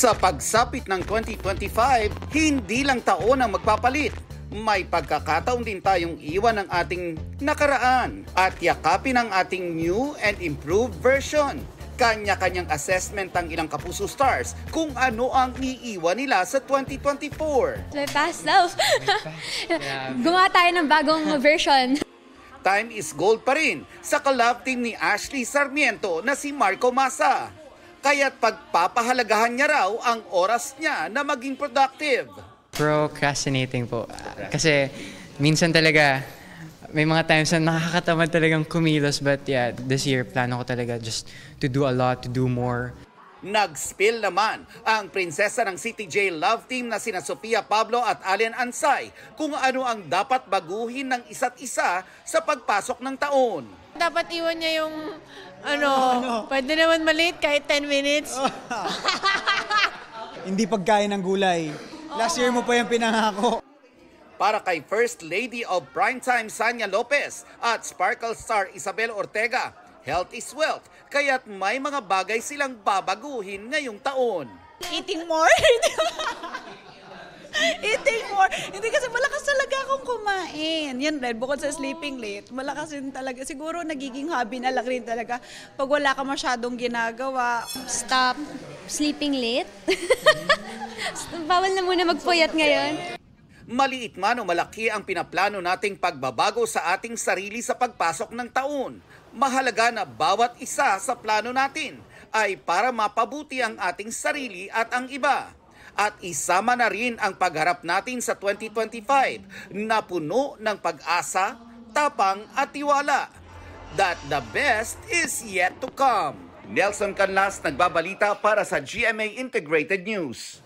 Sa pagsapit ng 2025, hindi lang taon ang magpapalit. May pagkakataon din tayong iwan ng ating nakaraan at yakapin ang ating new and improved version. Kanya-kanyang assessment ang ilang Kapuso Stars kung ano ang iiwan nila sa 2024. My past self. Gumawa tayo ng bagong version. Time is gold pa rin sa collab team ni Ashley Sarmiento na si Marco Masa. Kaya't pagpapahalagahan niya raw ang oras niya na maging productive. Procrastinating po. Kasi minsan talaga may mga times na nakakatamad talagang kumilos, but yeah, this year plano ko talaga just to do a lot, to do more. Nag-spill naman ang prinsesa ng CTJ Love Team na sina Sofia Pablo at Allen Ansay kung ano ang dapat baguhin ng isa't isa sa pagpasok ng taon. Dapat iwan niya yung pwede naman malate kahit 10 minutes. Hindi pagkain ng gulay. Last year mo pa yung pinangako. Para kay First Lady of Primetime Sanya Lopez at Sparkle Star Isabel Ortega, health is wealth, kaya't may mga bagay silang babaguhin ngayong taon. Eating more? Eating more. Hindi kasi malakas talaga akong kumain. Yan rin, bukod sa sleeping late, malakas din talaga. Siguro nagiging hobby na lang rin talaga pag wala ka masyadong ginagawa. Stop sleeping late. Bawal na muna magpuyat ngayon. Maliit man o malaki ang pinaplano nating pagbabago sa ating sarili sa pagpasok ng taon. Mahalaga na bawat isa sa plano natin ay para mapabuti ang ating sarili at ang iba. At isama na rin ang pagharap natin sa 2025 na puno ng pag-asa, tapang at tiwala. That the best is yet to come. Nelson Canlas nagbabalita para sa GMA Integrated News.